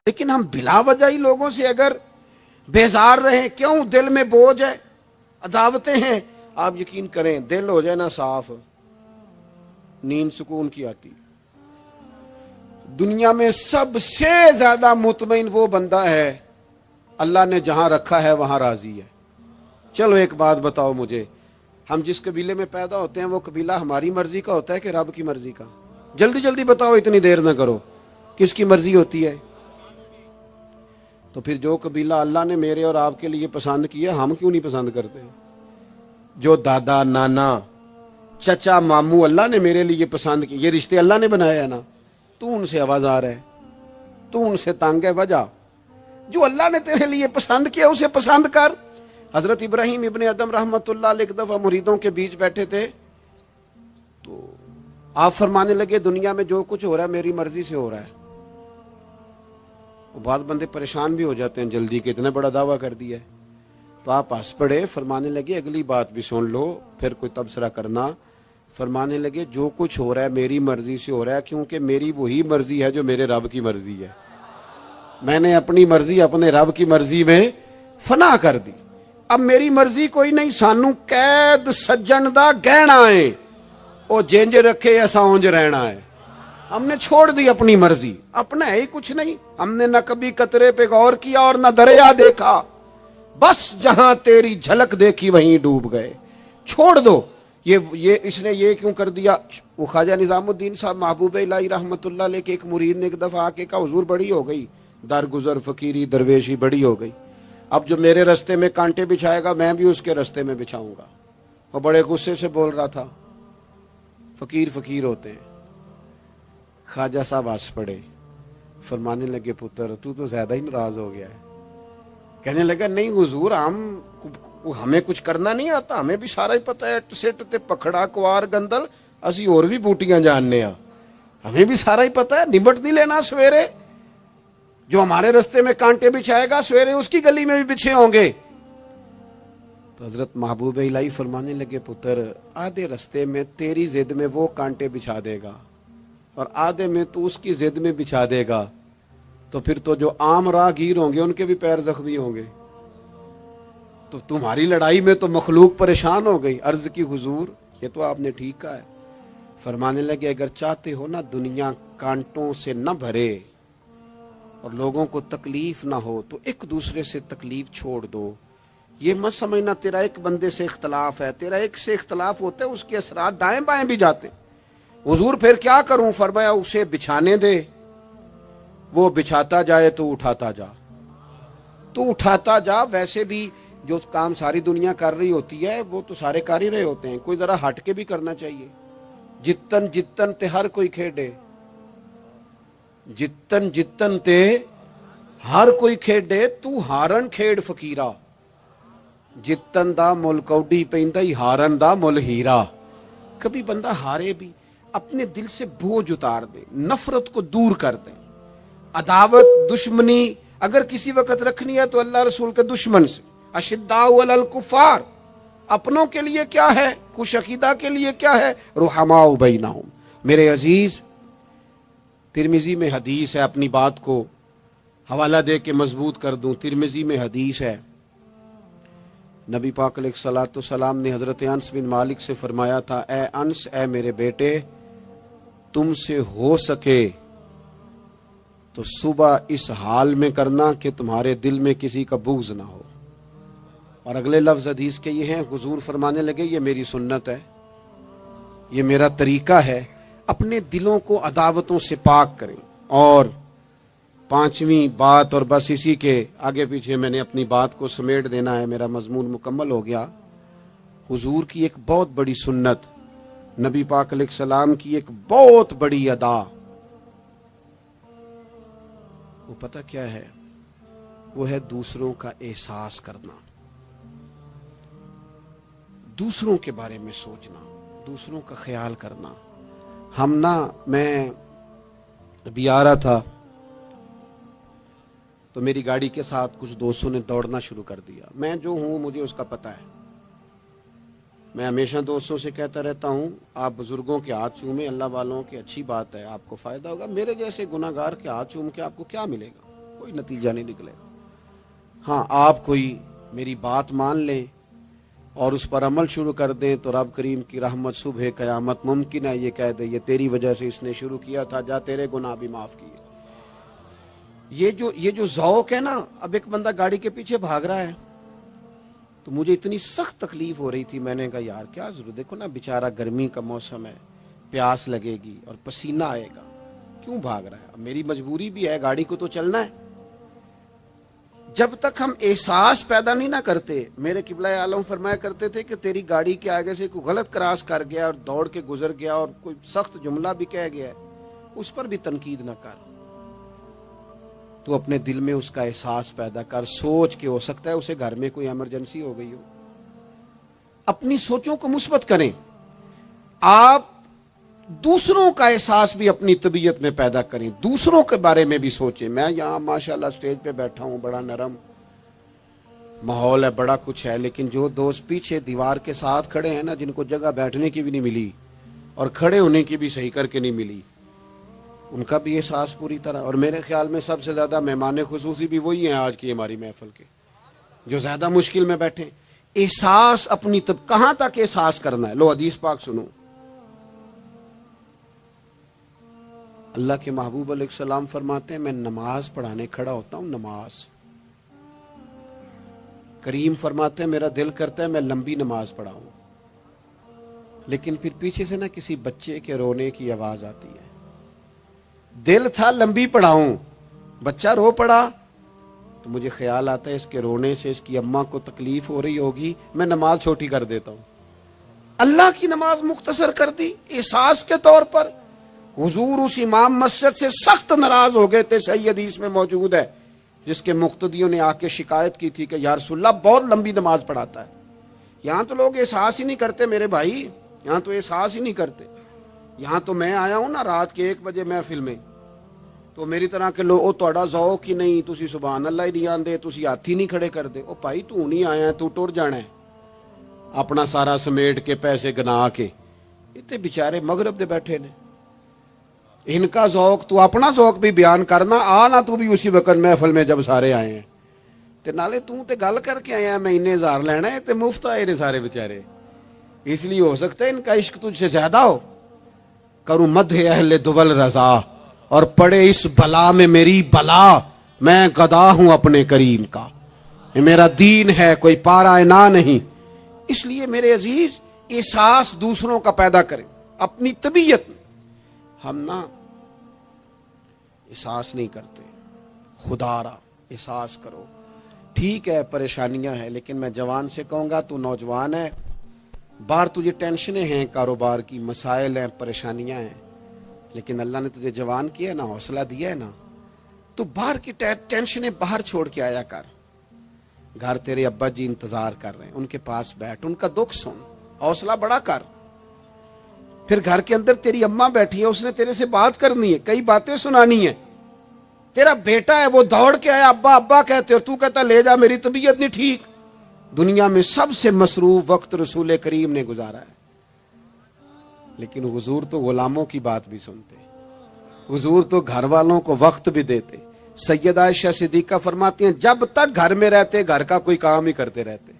لیکن ہم بلا وجہ ہی لوگوں سے اگر بیزار رہیں، کیوں؟ دل میں بوجھ ہے، عداوتیں ہیں، آپ یقین کریں دل ہو جائے نا صاف، نیند سکون کی آتی۔ دنیا میں سب سے زیادہ مطمئن وہ بندہ ہے اللہ نے جہاں رکھا ہے وہاں راضی ہے۔ چلو ایک بات بتاؤ مجھے، ہم جس قبیلے میں پیدا ہوتے ہیں وہ قبیلہ ہماری مرضی کا ہوتا ہے کہ رب کی مرضی کا؟ جلدی جلدی بتاؤ، اتنی دیر نہ کرو، کس کی مرضی ہوتی ہے؟ تو پھر جو قبیلہ اللہ نے میرے اور آپ کے لیے پسند کیا ہم کیوں نہیں پسند کرتے؟ جو دادا نانا چچا ماموں اللہ نے میرے لیے پسند کی، یہ رشتے اللہ نے بنایا ہے نا، تو ان سے آوازار ہے، تو ان سے تنگ ہے۔ وجہ جو اللہ نے تیرے لیے پسند کیا اسے پسند کر۔ حضرت ابراہیم ابن ادم رحمت اللہ علیہ ایک دفعہ مریدوں کے بیچ بیٹھے تھے، تو آپ فرمانے لگے دنیا میں جو کچھ ہو رہا ہے میری مرضی سے ہو رہا ہے۔ بعض بندے پریشان بھی ہو جاتے ہیں جلدی کہ اتنا بڑا دعویٰ کر دیا ہے، تو آپ ہنس پڑے، فرمانے لگے اگلی بات بھی سن لو پھر کوئی تبصرہ کرنا۔ فرمانے لگے جو کچھ ہو رہا ہے میری مرضی سے ہو رہا ہے، کیونکہ میری وہی مرضی ہے جو میرے رب کی مرضی ہے۔ میں نے اپنی مرضی اپنے رب کی مرضی میں فنا کر دی۔ اب میری مرضی کوئی نہیں، سانو قید سجن دا گہنا ہے، او جینج رکھے ایسا اونج رہنا ہے۔ ہم نے چھوڑ دی اپنی مرضی، اپنا ہے ہی کچھ نہیں۔ ہم نے نہ کبھی قطرے پہ غور کیا اور نہ دریا دیکھا، بس جہاں تیری جھلک دیکھی وہیں ڈوب گئے۔ چھوڑ دو یہ اس نے یہ کیوں کر دیا؟ وہ خواجہ نظام الدین صاحب محبوب الہی رحمت اللہ علیہ کے ایک مرید نے ایک دفعہ آ کے کہا حضور بڑی ہو گئی درگزر فقیری درویشی بڑی ہو گئی، اب جو میرے رستے میں کانٹے بچھائے گا میں بھی اس کے رستے میں بچھاؤں گا۔ وہ بڑے غصے سے بول رہا تھا، فقیر فقیر ہوتے ہیں۔ خواجہ صاحب ہنس پڑے، فرمانے لگے پتر تو زیادہ ہی ناراض ہو گیا ہے۔ کہنے لگا نہیں حضور، ہمیں کچھ کرنا نہیں آتا، ہمیں بھی سارا ہی پتہ ہے، سٹ تے پکھڑا کوار گندل اسی اور بھی بوٹیاں جاننے ہاں، ہمیں بھی سارا ہی پتہ ہے، نمٹ نہیں لینا سویرے۔ جو ہمارے رستے میں کانٹے بچھائے گا سویرے اس کی گلی میں بھی بچھے ہوں گے۔ تو حضرت محبوب الہی فرمانے لگے پتر آدھے رستے میں تیری ضد میں وہ کانٹے بچھا دے گا اور آدھے میں تو اس کی ضد میں بچھا دے گا، تو پھر تو جو عام راہگیر ہوں گے ان کے بھی پیر زخمی ہوں گے۔ تو تمہاری لڑائی میں تو مخلوق پریشان ہو گئی۔ عرض کی حضور یہ تو آپ نے ٹھیک کہا ہے۔ فرمانے لگے اگر چاہتے ہو نا دنیا کانٹوں سے نہ بھرے اور لوگوں کو تکلیف نہ ہو تو ایک دوسرے سے تکلیف چھوڑ دو۔ یہ مت سمجھنا تیرا ایک بندے سے اختلاف ہے، تیرا ایک سے اختلاف ہوتا ہے اس کے اثرات دائیں بائیں بھی جاتے۔ حضور پھر کیا کروں؟ فرمایا اسے بچھانے دے، وہ بچھاتا جائے تو اٹھاتا جا، تو اٹھاتا جا۔ ویسے بھی جو کام ساری دنیا کر رہی ہوتی ہے وہ تو سارے کر ہی رہے ہوتے ہیں، کوئی ذرا ہٹ کے بھی کرنا چاہیے۔ جتن جتن تے ہر کوئی کھیڈے، جتن جتن تے ہر کوئی کھیڈے، تو ہارن کھیڈ فقیرا، جتن دا مل کوڈی پیندا ہی ہارن دا مل ہیرا۔ کبھی بندہ ہارے بھی اپنے دل سے بوجھ اتار دے، نفرت کو دور کر دے۔ عداوت دشمنی اگر کسی وقت رکھنی ہے تو اللہ رسول کے دشمن سے۔ اشداء علی الکفار، اپنوں کے لیے کیا ہے، خوش عقیدہ کے لیے کیا ہے، رحماء بینہم۔ میرے عزیز ترمذی میں حدیث ہے، اپنی بات کو حوالہ دے کے مضبوط کر دوں۔ ترمذی میں حدیث ہے، نبی پاک علیہ الصلوۃ والسلام نے حضرت انس بن مالک سے فرمایا تھا، اے انس، اے میرے بیٹے، تم سے ہو سکے تو صبح اس حال میں کرنا کہ تمہارے دل میں کسی کا بغض نہ ہو۔ اور اگلے لفظ حدیث کے یہ ہیں، حضور فرمانے لگے یہ میری سنت ہے، یہ میرا طریقہ ہے، اپنے دلوں کو عداوتوں سے پاک کریں۔ اور پانچویں بات، اور بس اسی کے آگے پیچھے میں نے اپنی بات کو سمیٹ دینا ہے، میرا مضمون مکمل ہو گیا۔ حضور کی ایک بہت بڑی سنت، نبی پاک علیہ السلام کی ایک بہت بڑی ادا، وہ پتہ کیا ہے؟ وہ ہے دوسروں کا احساس کرنا، دوسروں کے بارے میں سوچنا، دوسروں کا خیال کرنا۔ میں ابھی آ رہا تھا تو میری گاڑی کے ساتھ کچھ دوستوں نے دوڑنا شروع کر دیا۔ میں جو ہوں مجھے اس کا پتہ ہے، میں ہمیشہ دوستوں سے کہتا رہتا ہوں آپ بزرگوں کے ہاتھ چومیں، اللہ والوں کی اچھی بات ہے، آپ کو فائدہ ہوگا۔ میرے جیسے گناہگار کے ہاتھ چوم کے آپ کو کیا ملے گا؟ کوئی نتیجہ نہیں نکلے گا. ہاں آپ کوئی میری بات مان لیں اور اس پر عمل شروع کر دیں تو رب کریم کی رحمت صبح قیامت ممکن ہے یہ کہہ دے یہ تیری وجہ سے اس نے شروع کیا تھا، جا تیرے گناہ بھی معاف کیے. یہ جو ذوق ہے نا، اب ایک بندہ گاڑی کے پیچھے بھاگ رہا ہے تو مجھے اتنی سخت تکلیف ہو رہی تھی، میں نے کہا یار کیا ضرورت، دیکھو نا بیچارہ گرمی کا موسم ہے، پیاس لگے گی اور پسینہ آئے گا، کیوں بھاگ رہا ہے؟ اب میری مجبوری بھی ہے، گاڑی کو تو چلنا ہے. جب تک ہم احساس پیدا نہیں نہ کرتے، میرے قبلہ عالم فرمایا کرتے تھے کہ تیری گاڑی کے آگے سے کوئی غلط کراس کر گیا اور دوڑ کے گزر گیا اور کوئی سخت جملہ بھی کہہ گیا ہے، اس پر بھی تنقید نہ کر، تو اپنے دل میں اس کا احساس پیدا کر، سوچ کے ہو سکتا ہے اسے گھر میں کوئی ایمرجنسی ہو گئی ہو. اپنی سوچوں کو مثبت کریں. آپ دوسروں کا احساس بھی اپنی طبیعت میں پیدا کریں، دوسروں کے بارے میں بھی سوچیں. میں یہاں ماشاءاللہ سٹیج پہ بیٹھا ہوں، بڑا نرم ماحول ہے، بڑا کچھ ہے، لیکن جو دوست پیچھے دیوار کے ساتھ کھڑے ہیں نا، جن کو جگہ بیٹھنے کی بھی نہیں ملی اور کھڑے ہونے کی بھی صحیح کر کے نہیں ملی، ان کا بھی احساس پوری طرح. اور میرے خیال میں سب سے زیادہ مہمان خصوصی بھی وہی ہیں آج کی ہماری محفل کے، جو زیادہ مشکل میں بیٹھے. احساس اپنی کہاں تک احساس کرنا ہے؟ لو حدیث پاک سنو. اللہ کے محبوب علیہ السلام فرماتے ہیں میں نماز پڑھانے کھڑا ہوتا ہوں، نماز. کریم فرماتے ہیں میرا دل کرتا ہے میں لمبی نماز پڑھاؤں، لیکن پھر پیچھے سے نا کسی بچے کے رونے کی آواز آتی ہے. دل تھا لمبی پڑھاؤں، بچہ رو پڑا تو مجھے خیال آتا ہے اس کے رونے سے اس کی اماں کو تکلیف ہو رہی ہوگی، میں نماز چھوٹی کر دیتا ہوں. اللہ کی نماز مختصر کر دی احساس کے طور پر. حضور اس امام مسجد سے سخت ناراض ہو گئے تھے، صحیح حدیث میں موجود ہے، جس کے مقتدیوں نے آ کے شکایت کی تھی کہ یا رسول اللہ بہت لمبی نماز پڑھاتا ہے. یہاں تو لوگ احساس ہی نہیں کرتے میرے بھائی، یہاں تو احساس ہی نہیں کرتے. یہاں تو میں آیا ہوں نا رات کے 1 بجے محفل میں، تو میری طرح کے لوگ تہاڈا ذوق ہی نہیں، تسی سبحان اللہ ہی نہیں آندے، تسی ہاتھ ہی نہیں کھڑے کر دے. او بھائی تو نہیں آیا ہے، تو ٹر جانا ہے اپنا سارا سمیٹ کے پیسے گنا کے. اتنے بیچارے مغرب دے بیٹھے نے، ان کا ذوق تو اپنا ذوق بھی بیان کرنا، آنا تو بھی اسی وقت محفل میں جب سارے آئے ہیں تے نالے تو تے گل کر کے آیا میں انہیں ہزار لینا ہے تے مفت آئے نے سارے بیچارے. اس لیے ہو سکتا ہے ان کا عشق تجھ سے زیادہ ہو. کروں مدح اہل دول رضا اور پڑے اس بلا میں میری بلا، میں گدا ہوں اپنے کریم کا، یہ میرا دین ہے کوئی پارا نہ نہیں. اس لیے میرے عزیز احساس دوسروں کا پیدا کریں اپنی طبیعت میں. ہم نا احساس نہیں کرتے، خدا را احساس کرو. ٹھیک ہے پریشانیاں ہیں، لیکن میں جوان سے کہوں گا تو نوجوان ہے، باہر تجھے ٹینشنیں ہیں، کاروبار کی مسائل ہیں، پریشانیاں ہیں، لیکن اللہ نے تجھے جوان کیا نا، حوصلہ دیا ہے نا، تو باہر کی ٹینشنیں باہر چھوڑ کے آیا کر. گھر تیرے ابا جی انتظار کر رہے ہیں، ان کے پاس بیٹھ، ان کا دکھ سن، حوصلہ بڑا کر. پھر گھر کے اندر تیری اماں بیٹھی ہے، اس نے تیرے سے بات کرنی ہے، کئی باتیں سنانی ہے. تیرا بیٹا ہے وہ دوڑ کے آیا، ابا ابا کہتے، اور تو کہتا لے جا میری طبیعت نہیں ٹھیک. دنیا میں سب سے مصروف وقت رسول کریم نے گزارا ہے، لیکن حضور تو غلاموں کی بات بھی سنتے، حضور تو گھر والوں کو وقت بھی دیتے. سیدہ عائشہ صدیقہ فرماتی ہیں جب تک گھر میں رہتے گھر کا کوئی کام ہی کرتے رہتے.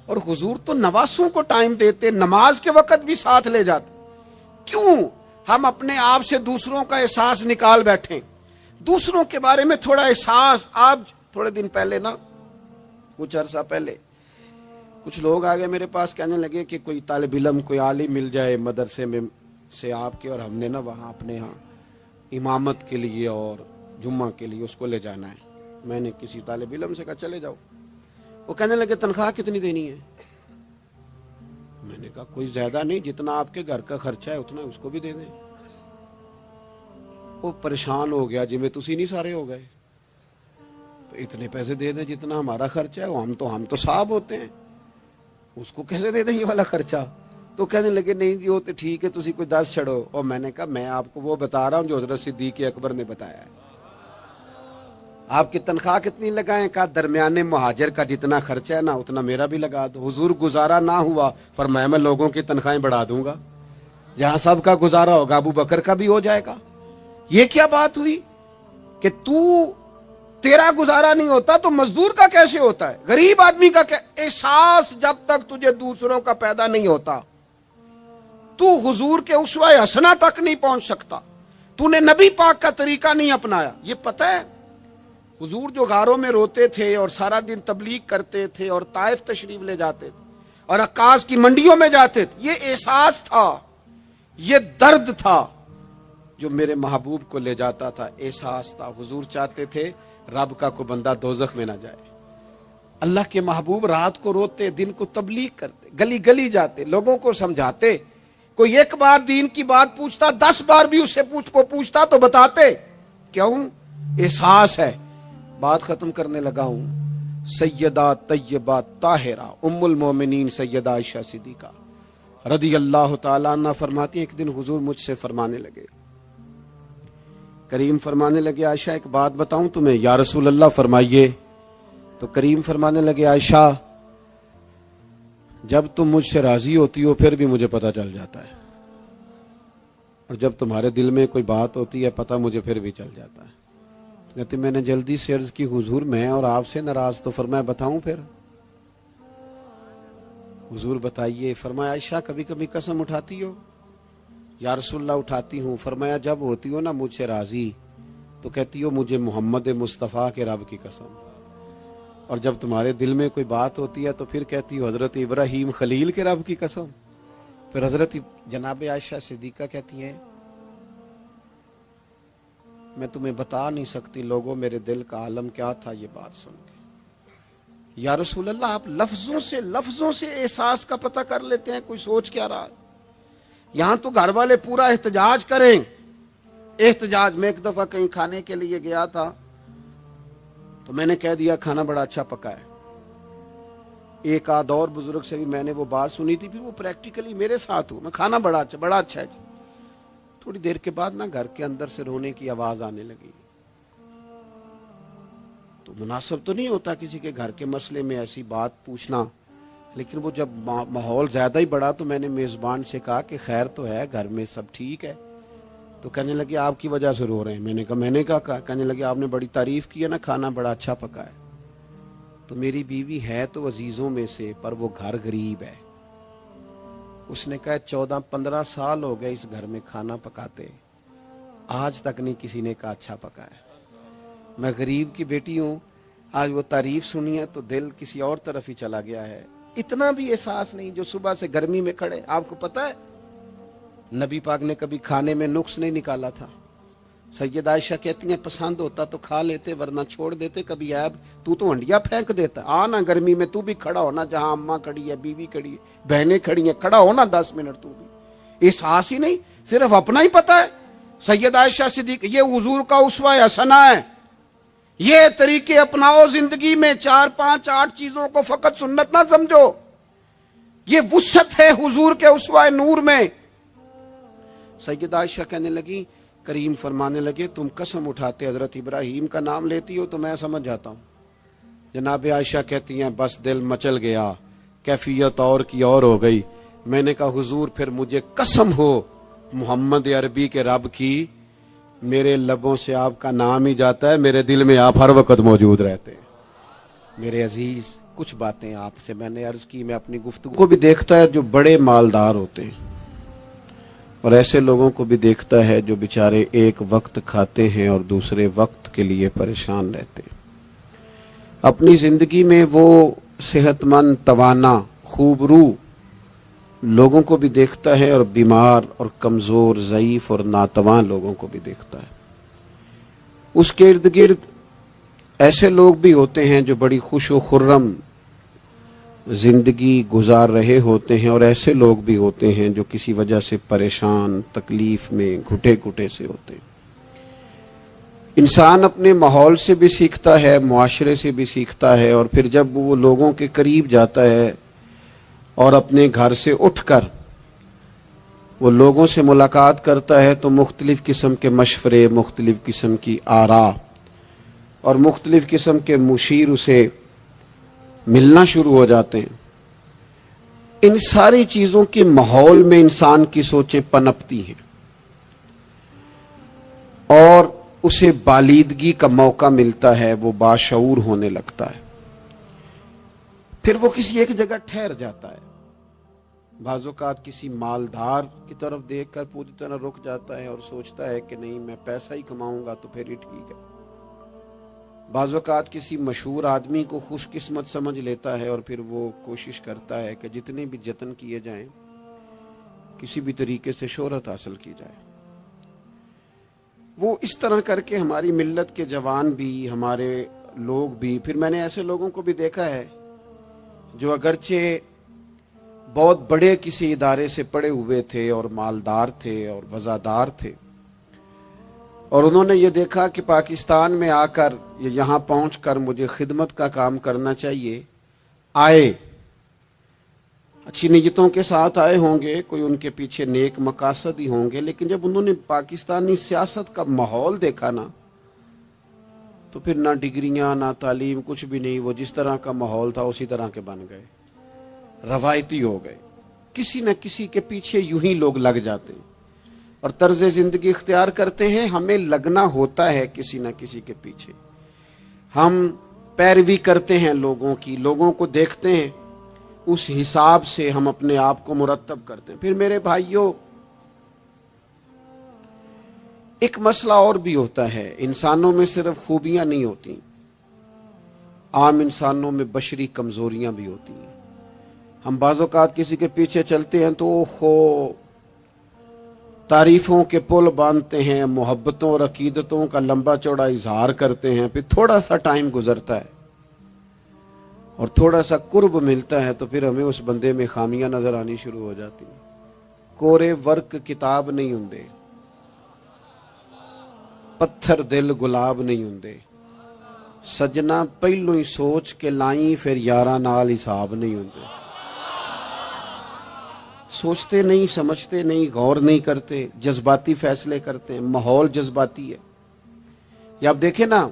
اور حضور تو نواسوں کو ٹائم دیتے، نماز کے وقت بھی ساتھ لے جاتے. کیوں ہم اپنے آپ سے دوسروں کا احساس نکال بیٹھیں، دوسروں کے بارے میں تھوڑا احساس. آپ تھوڑے دن پہلے نا، کچھ عرصہ پہلے کچھ لوگ آگے میرے پاس کہنے لگے کہ کوئی طالب علم کوئی عالم مل جائے مدرسے میں سے آپ کے، اور ہم نے نا وہاں اپنے ہاں امامت کے لیے اور جمعہ کے لیے اس کو لے جانا ہے. میں نے کسی طالب علم سے کہا چلے جاؤ. وہ کہنے لگے تنخواہ کتنی دینی ہے؟ میں نے کہا کوئی زیادہ نہیں، جتنا آپ کے گھر کا خرچہ ہے اتنا اس کو بھی دے دیں. وہ پریشان ہو گیا، جی میں تسی نہیں سارے ہو گئے، تو اتنے پیسے دے دیں جتنا ہمارا خرچہ ہے. ہم تو صاحب ہوتے ہیں، اس کو کیسے دے دیں یہ والا خرچہ؟ تو کہنے لگے نہیں جی وہ تو ٹھیک ہے، تسی کوئی 10 چھڑو. اور میں نے کہا میں آپ کو وہ بتا رہا ہوں جو حضرت صدیق اکبر نے بتایا ہے. آپ کی تنخواہ کتنی لگائیں؟ کہا درمیانے مہاجر کا جتنا خرچہ ہے نا اتنا میرا بھی لگا دو. حضور گزارا نہ ہوا، فرمایا میں لوگوں کی تنخواہیں بڑھا دوں گا، جہاں سب کا گزارا ہوگا ابو بکر کا بھی ہو جائے گا. یہ کیا بات ہوئی کہ تو تیرا گزارا نہیں ہوتا تو مزدور کا کیسے ہوتا ہے؟ غریب آدمی کا احساس جب تک تجھے دوسروں کا پیدا نہیں ہوتا تو حضور کے اسوہ حسنہ تک نہیں پہنچ سکتا. تو نے نبی پاک کا طریقہ نہیں اپنایا. یہ پتہ ہے حضور جو غاروں میں روتے تھے اور سارا دن تبلیغ کرتے تھے اور طائف تشریف لے جاتے تھے اور عکاظ کی منڈیوں میں جاتے تھے، یہ احساس تھا، یہ درد تھا جو میرے محبوب کو لے جاتا تھا. احساس تھا. حضور چاہتے تھے رب کا کوئی بندہ دوزخ میں نہ جائے. اللہ کے محبوب رات کو روتے، دن کو تبلیغ کرتے، گلی گلی جاتے، لوگوں کو سمجھاتے. کوئی ایک بار دین کی بات پوچھتا، 10 بار بھی اس سے پوچھتا تو بتاتے. کیوں؟ احساس ہے. بات ختم کرنے لگا ہوں. سیدہ طیبہ طاہرہ ام المومنین سیدہ عائشہ صدیقہ رضی اللہ تعالیٰ عنہ فرماتی ہیں، ایک دن حضور مجھ سے فرمانے لگے، کریم فرمانے لگے، عائشہ ایک بات بتاؤں تمہیں؟ یا رسول اللہ فرمائیے. تو کریم فرمانے لگے، عائشہ جب تم مجھ سے راضی ہوتی ہو پھر بھی مجھے پتہ چل جاتا ہے، اور جب تمہارے دل میں کوئی بات ہوتی ہے پتہ مجھے پھر بھی چل جاتا ہے. کہتے میں نے جلدی سے عرض کی، حضور میں اور آپ سے ناراض. تو فرمایا بتاؤں پھر؟ حضور بتائیے. فرمایا عائشہ کبھی کبھی قسم اٹھاتی ہو؟ یا رسول اللہ اٹھاتی ہوں. فرمایا جب ہوتی ہو نا مجھ سے راضی تو کہتی ہو مجھے محمد مصطفیٰ کے رب کی قسم، اور جب تمہارے دل میں کوئی بات ہوتی ہے تو پھر کہتی ہو حضرت ابراہیم خلیل کے رب کی قسم. پھر حضرت جناب عائشہ صدیقہ کہتی ہیں میں تمہیں بتا نہیں سکتی لوگوں میرے دل کا عالم کیا تھا یہ بات سن کے. یا رسول اللہ آپ لفظوں سے احساس کا پتہ کر لیتے ہیں، کوئی سوچ کیا رہا ہے؟ یہاں تو گھر والے پورا احتجاج کریں. احتجاج. میں ایک دفعہ کہیں کھانے کے لیے گیا تھا تو میں نے کہہ دیا کھانا بڑا اچھا پکا ہے. ایک آدھ اور بزرگ سے بھی میں نے وہ بات سنی تھی، پھر وہ پریکٹیکلی میرے ساتھ ہوں، میں کھانا بڑا اچھا ہے جی. تھوڑی دیر کے بعد نا گھر کے اندر سے رونے کی آواز آنے لگی. تو مناسب تو نہیں ہوتا کسی کے گھر کے مسئلے میں ایسی بات پوچھنا، لیکن وہ جب ماحول زیادہ ہی بڑا تو میں نے میزبان سے کہا کہ خیر تو ہے گھر میں سب ٹھیک ہے؟ تو کہنے لگے آپ کی وجہ سے رو رہے ہیں. میں نے کہا. کہنے لگے آپ نے بڑی تعریف کی ہے نا، کھانا بڑا اچھا پکا ہے. تو میری بیوی ہے تو عزیزوں میں سے، پر وہ گھر غریب ہے. اس نے کہا 14-15 سال ہو گئے اس گھر میں کھانا پکاتے، آج تک نہیں کسی نے کہا اچھا پکا ہے. میں غریب کی بیٹی ہوں، آج وہ تعریف سنی ہے تو دل کسی اور طرف ہی چلا گیا ہے. اتنا بھی احساس نہیں جو صبح سے گرمی میں کھڑے. آپ کو پتا ہے نبی پاک نے کبھی کھانے میں نقص نہیں نکالا تھا. سیدہ عائشہ کہتی ہیں پسند ہوتا تو کھا لیتے ورنہ چھوڑ دیتے. کبھی عیب تو ہنڈیا پھینک دیتا. آنا گرمی میں تو بھی کھڑا ہونا، جہاں اماں کھڑی ہے، بیوی کھڑی ہے، بہنیں کھڑی ہیں، کھڑا ہونا 10 منٹ. تو بھی احساس ہی نہیں، صرف اپنا ہی پتا ہے. سیدہ عائشہ صدیقہ یہ حضور کا اسوہ حسنہ ہے. یہ طریقے اپناؤ زندگی میں. 4 5 8 چیزوں کو فقط سنت نہ سمجھو، یہ وسعت ہے حضور کے اسوہ نور میں. سیدہ عائشہ کہنے لگی، کریم فرمانے لگے تم قسم اٹھاتے حضرت ابراہیم کا نام لیتی ہو تو میں سمجھ جاتا ہوں. جناب عائشہ کہتی ہیں بس دل مچل گیا، کیفیت اور کی اور ہو گئی. میں نے کہا حضور پھر مجھے قسم ہو محمد عربی کے رب کی، میرے لبوں سے آپ کا نام ہی جاتا ہے، میرے دل میں آپ ہر وقت موجود رہتے ہیں. میرے عزیز کچھ باتیں آپ سے میں نے عرض کی. میں اپنی گفتگو کو بھی دیکھتا ہے جو بڑے مالدار ہوتے ہیں، اور ایسے لوگوں کو بھی دیکھتا ہے جو بیچارے ایک وقت کھاتے ہیں اور دوسرے وقت کے لیے پریشان رہتے ہیں. اپنی زندگی میں وہ صحت مند، توانا، خوبرو لوگوں کو بھی دیکھتا ہے، اور بیمار اور کمزور، ضعیف اور ناتواں لوگوں کو بھی دیکھتا ہے. اس کے ارد گرد ایسے لوگ بھی ہوتے ہیں جو بڑی خوش و خرم زندگی گزار رہے ہوتے ہیں، اور ایسے لوگ بھی ہوتے ہیں جو کسی وجہ سے پریشان، تکلیف میں، گھٹے گھٹے سے ہوتے ہیں. انسان اپنے ماحول سے بھی سیکھتا ہے، معاشرے سے بھی سیکھتا ہے، اور پھر جب وہ لوگوں کے قریب جاتا ہے اور اپنے گھر سے اٹھ کر وہ لوگوں سے ملاقات کرتا ہے تو مختلف قسم کے مشورے، مختلف قسم کی آراء اور مختلف قسم کے مشیر اسے ملنا شروع ہو جاتے ہیں. ان ساری چیزوں کے ماحول میں انسان کی سوچیں پنپتی ہیں، اور اسے بالیدگی کا موقع ملتا ہے، وہ باشعور ہونے لگتا ہے، پھر وہ کسی ایک جگہ ٹھہر جاتا ہے۔ بعض اوقات کسی مالدار کی طرف دیکھ کر پوری طرح رک جاتا ہے اور سوچتا ہے کہ نہیں، میں پیسہ ہی کماؤں گا تو پھر ہی ٹھیک ہے۔ بعض اوقات کسی مشہور آدمی کو خوش قسمت سمجھ لیتا ہے اور پھر وہ کوشش کرتا ہے کہ جتنے بھی جتن کیے جائیں کسی بھی طریقے سے شہرت حاصل کی جائے۔ وہ اس طرح کر کے ہماری ملت کے جوان بھی، ہمارے لوگ بھی، پھر میں نے ایسے لوگوں کو بھی دیکھا ہے جو اگرچہ بہت بڑے کسی ادارے سے پڑے ہوئے تھے اور مالدار تھے اور وزادار تھے، اور انہوں نے یہ دیکھا کہ پاکستان میں آ کر، یہاں پہنچ کر مجھے خدمت کا کام کرنا چاہیے، آئے، اچھی نیتوں کے ساتھ آئے ہوں گے، کوئی ان کے پیچھے نیک مقاصد ہی ہوں گے، لیکن جب انہوں نے پاکستانی سیاست کا ماحول دیکھا نا، تو پھر نہ ڈگریاں نہ تعلیم کچھ بھی نہیں، وہ جس طرح کا ماحول تھا اسی طرح کے بن گئے، روایتی ہو گئے۔ کسی نہ کسی کے پیچھے یوں ہی لوگ لگ جاتے ہیں اور طرز زندگی اختیار کرتے ہیں۔ ہمیں لگنا ہوتا ہے کسی نہ کسی کے پیچھے، ہم پیروی کرتے ہیں لوگوں کی، لوگوں کو دیکھتے ہیں، اس حساب سے ہم اپنے آپ کو مرتب کرتے ہیں۔ پھر میرے بھائیوں، ایک مسئلہ اور بھی ہوتا ہے، انسانوں میں صرف خوبیاں نہیں ہوتی، عام انسانوں میں بشری کمزوریاں بھی ہوتی ہیں۔ ہم بعض اوقات کسی کے پیچھے چلتے ہیں تو تعریفوں کے پل باندھتے ہیں، محبتوں اور عقیدتوں کا لمبا چوڑا اظہار کرتے ہیں، پھر تھوڑا سا ٹائم گزرتا ہے اور تھوڑا سا قرب ملتا ہے تو پھر ہمیں اس بندے میں خامیاں نظر آنی شروع ہو جاتی ہیں۔ کورے ورک کتاب نہیں ہوندے، پتھر دل گلاب نہیں ہوندے، سجنا پہلو ہی سوچ کے لائیں پھر یاراں نال حساب نہیں ہوندے۔ سوچتے نہیں، سمجھتے نہیں، غور نہیں کرتے، جذباتی فیصلے کرتے ہیں، ماحول جذباتی ہے۔ یا آپ دیکھیں نا،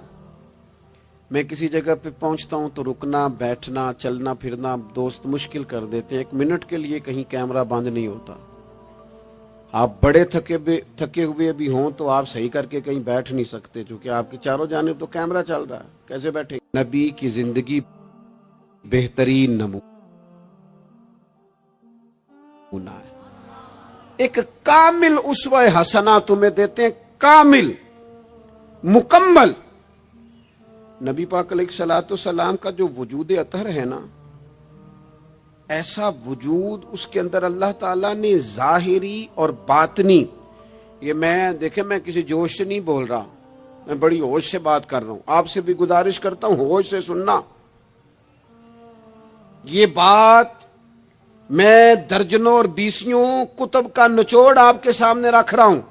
میں کسی جگہ پہ پہنچتا ہوں تو رکنا، بیٹھنا، چلنا پھرنا دوست مشکل کر دیتے ہیں، 1 منٹ کے لیے کہیں کیمرہ بند نہیں ہوتا۔ آپ بڑے تھکے ہوئے بھی ہوں تو آپ صحیح کر کے کہیں بیٹھ نہیں سکتے، چونکہ آپ کے چاروں جانب تو کیمرہ چل رہا ہے، کیسے بیٹھیں؟ نبی کی زندگی بہترین نمونہ ہے۔ ایک کامل اسوہ حسنہ تمہیں دیتے ہیں، کامل، مکمل۔ نبی پاک علیہ الصلوۃ والسلام کا جو وجود اطہر ہے نا، ایسا وجود اس کے اندر اللہ تعالیٰ نے ظاہری اور باطنی، یہ دیکھیں میں کسی جوش سے نہیں بول رہا، میں بڑی ہوش سے بات کر رہا ہوں، آپ سے بھی گزارش کرتا ہوں ہوش سے سننا۔ یہ بات میں درجنوں اور بیسیوں کتب کا نچوڑ آپ کے سامنے رکھ رہا ہوں۔